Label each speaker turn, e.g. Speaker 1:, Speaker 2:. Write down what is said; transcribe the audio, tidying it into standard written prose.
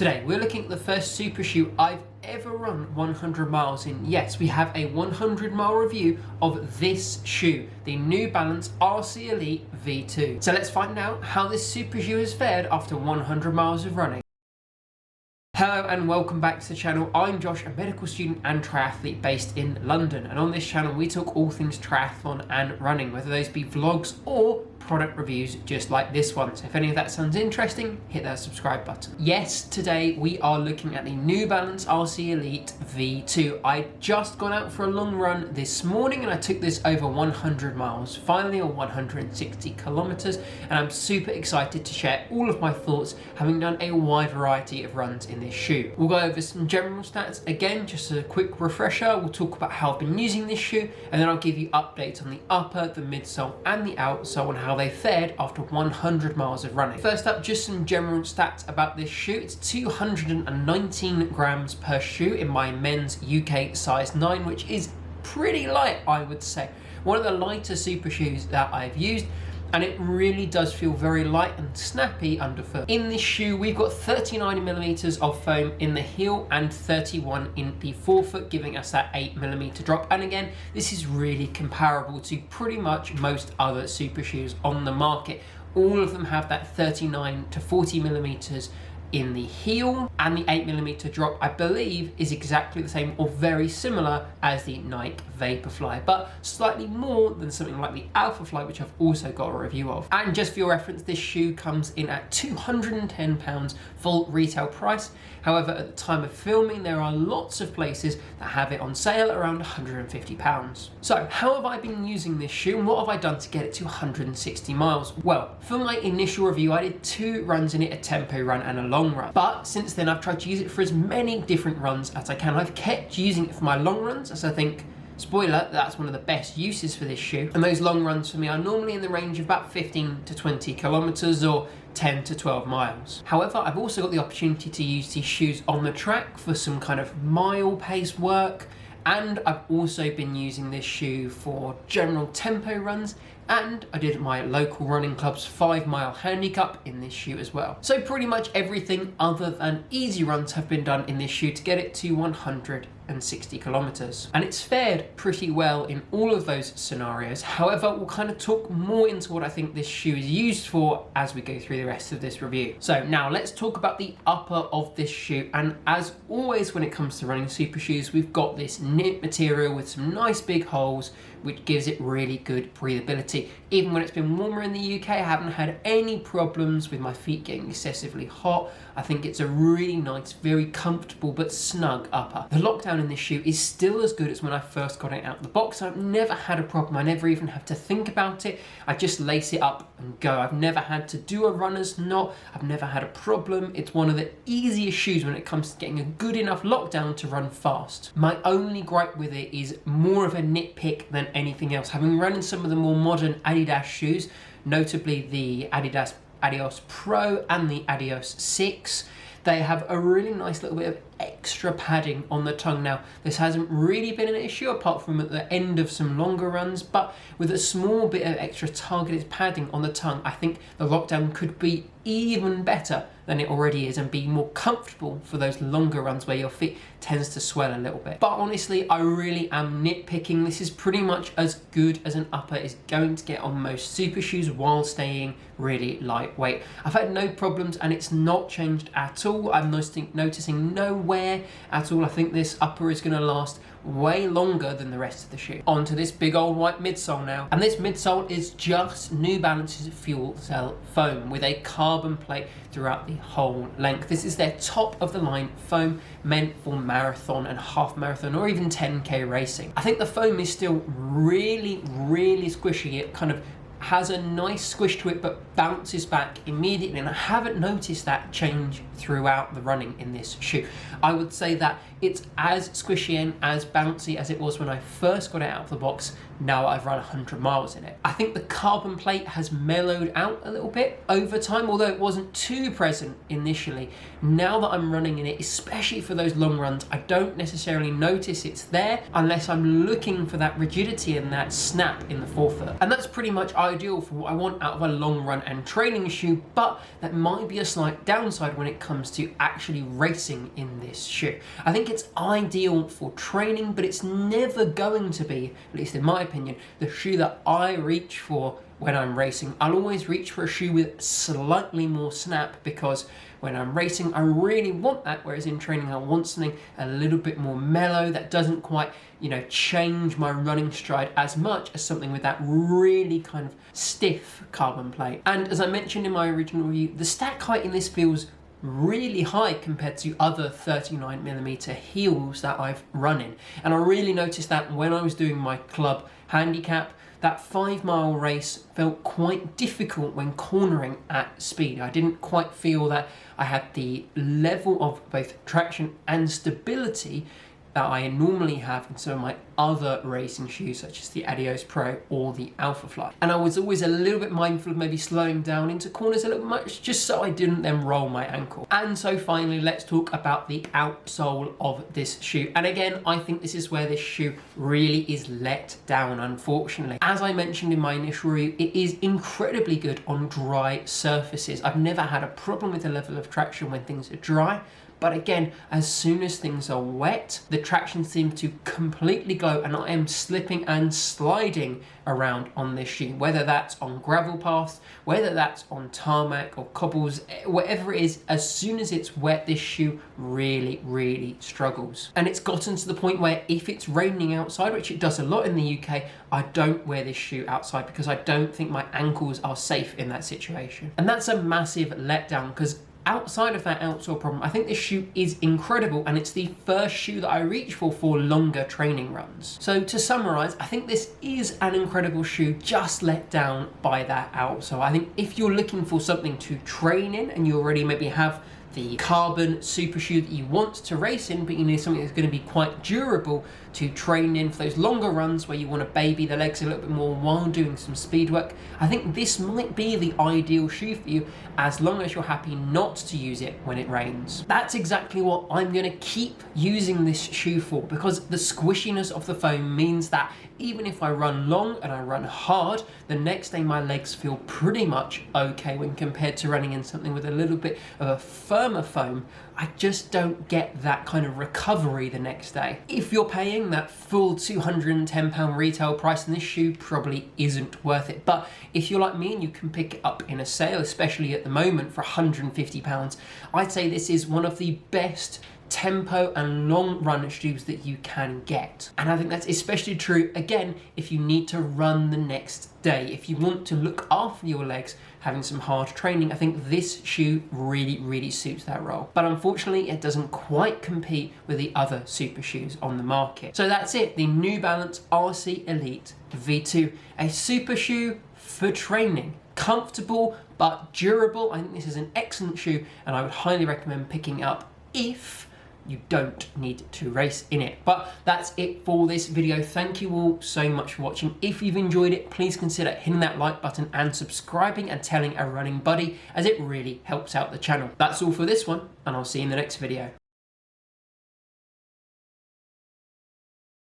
Speaker 1: Today we're looking at the first super shoe I've ever run 100 miles in. Yes, we have a 100-mile review of this shoe, the New Balance RC Elite V2. So let's find out how this super shoe has fared after 100 miles of running. Hello and welcome back to the channel. I'm Josh, a medical student and triathlete based in London, and on this channel we talk all things triathlon and running, whether those be vlogs or product reviews just like this one. So if any of that sounds interesting, hit that subscribe button. Yes, today we are looking at the New Balance RC Elite V2. I just gone out for a long run this morning and I took this over 100 miles, finally, or 160 kilometers, and I'm super excited to share all of my thoughts, having done a wide variety of runs in this shoe. We'll go over some general stats again, just as a quick refresher. We'll talk about how I've been using this shoe, and then I'll give you updates on the upper, the midsole and the outsole and how they fared after 100 miles of running. First up, just some general stats about this shoe. It's 219 grams per shoe in my men's UK size 9, which is pretty light, I would say. One of the lighter super shoes that I've used, and it really does feel very light and snappy underfoot. In this shoe, we've got 39 millimeters of foam in the heel and 31 in the forefoot, giving us that 8 millimeter drop. And again, this is really comparable to pretty much most other super shoes on the market. All of them have that 39 to 40 millimeters in the heel, and the 8 millimeter drop, I believe, is exactly the same or very similar as the Nike Vaporfly, but slightly more than something like the Alphafly, which I've also got a review of. And just for your reference, this shoe comes in at £210 full retail price. However, at the time of filming, there are lots of places that have it on sale around £150. So how have I been using this shoe and what have I done to get it to 160 miles? Well, for my initial review, I did 2 runs in it, a tempo run and a long run. But since then, I've tried to use it for as many different runs as I can. I've kept using it for my long runs, as I think, spoiler, that's one of the best uses for this shoe. And those long runs for me are normally in the range of about 15 to 20 kilometers or 10 to 12 miles. However, I've also got the opportunity to use these shoes on the track for some kind of mile pace work. And I've also been using this shoe for general tempo runs, and I did my local running club's 5-mile handicap in this shoe as well. So pretty much everything other than easy runs have been done in this shoe to get it to 160 kilometers. And it's fared pretty well in all of those scenarios. However, we'll kind of talk more into what I think this shoe is used for as we go through the rest of this review. So now let's talk about the upper of this shoe. And as always, when it comes to running super shoes, we've got this knit material with some nice big holes, which gives it really good breathability. Even when it's been warmer in the UK, I haven't had any problems with my feet getting excessively hot. I think it's a really nice, very comfortable but snug upper. The lockdown in this shoe is still as good as when I first got it out of the box. I've never had a problem. I never even have to think about it. I just lace it up and go. I've never had to do a runner's knot. I've never had a problem. It's one of the easiest shoes when it comes to getting a good enough lockdown to run fast. My only gripe with it is more of a nitpick than anything else. Having run in some of the more modern Adidas shoes, notably the Adidas Adios Pro and the Adios 6, they have a really nice little bit of extra padding on the tongue. Now, this hasn't really been an issue apart from at the end of some longer runs, but with a small bit of extra targeted padding on the tongue, I think the lockdown could be even better than it already is and be more comfortable for those longer runs where your feet tends to swell a little bit. But honestly, I really am nitpicking. This is pretty much as good as an upper is going to get on most super shoes while staying really lightweight. I've had no problems and it's not changed at all. I'm noticing no wear at all. I think this upper is going to last way longer than the rest of the shoe. Onto this big old white midsole now. And this midsole is just New Balance's fuel cell foam with a carbon plate throughout the whole length. This is their top of the line foam meant for marathon and half marathon or even 10K racing. I think the foam is still really, really squishy. It kind of has a nice squish to it but bounces back immediately, and I haven't noticed that change throughout the running in this shoe. I would say that it's as squishy and as bouncy as it was when I first got it out of the box, now I've run 100 miles in it. I think the carbon plate has mellowed out a little bit over time, although it wasn't too present initially. Now that I'm running in it, especially for those long runs, I don't necessarily notice it's there unless I'm looking for that rigidity and that snap in the forefoot. And that's pretty much ideal for what I want out of a long run and training shoe, but that might be a slight downside when it comes comes to actually racing in this shoe. I think it's ideal for training, but it's never going to be, at least in my opinion, the shoe that I reach for when I'm racing. I'll always reach for a shoe with slightly more snap, because when I'm racing I really want that, whereas in training I want something a little bit more mellow that doesn't quite, change my running stride as much as something with that really kind of stiff carbon plate. And as I mentioned in my original review, the stack height in this feels really high compared to other 39mm heels that I've run in. And I really noticed that when I was doing my club handicap. That 5 mile race felt quite difficult when cornering at speed. I didn't quite feel that I had the level of both traction and stability that I normally have in some of my other racing shoes, such as the Adios Pro or the Alphafly. And I was always a little bit mindful of maybe slowing down into corners a little much, just so I didn't then roll my ankle. And so finally, let's talk about the outsole of this shoe. And again, I think this is where this shoe really is let down, unfortunately. As I mentioned in my initial review, it is incredibly good on dry surfaces. I've never had a problem with the level of traction when things are dry. But again, as soon as things are wet, the traction seems to completely go, and I am slipping and sliding around on this shoe, whether that's on gravel paths, whether that's on tarmac or cobbles, whatever it is. As soon as it's wet, this shoe really struggles. And it's gotten to the point where if it's raining outside, which it does a lot in the UK, I don't wear this shoe outside because I don't think my ankles are safe in that situation. And that's a massive letdown, because outside of that outsole problem, I think this shoe is incredible, and it's the first shoe that I reach for longer training runs. So to summarize, I think this is an incredible shoe, just let down by that outsole. I think if you're looking for something to train in and you already maybe have the carbon super shoe that you want to race in, but you need something that's going to be quite durable to train in for those longer runs where you want to baby the legs a little bit more while doing some speed work, I think this might be the ideal shoe for you, as long as you're happy not to use it when it rains. That's exactly what I'm going to keep using this shoe for, because the squishiness of the foam means that even if I run long and I run hard, the next day my legs feel pretty much okay, when compared to running in something with a little bit of a firmer foam. I just don't get that kind of recovery the next day. If you're paying that full £210 retail price, then this shoe probably isn't worth it. But if you're like me and you can pick it up in a sale, especially at the moment for £150, I'd say this is one of the best tempo and long run shoes that you can get. And I think that's especially true, again, if you need to run the next day. If you want to look after your legs, having some hard training, I think this shoe really suits that role. But unfortunately, it doesn't quite compete with the other super shoes on the market. So that's it, the New Balance RC Elite V2, a super shoe for training. Comfortable but durable. I think this is an excellent shoe, and I would highly recommend picking it up if you don't need to race in it. But that's it for this video. Thank you all so much for watching. If you've enjoyed it, please consider hitting that like button and subscribing and telling a running buddy, as it really helps out the channel. That's all for this one, and I'll see you in the next video.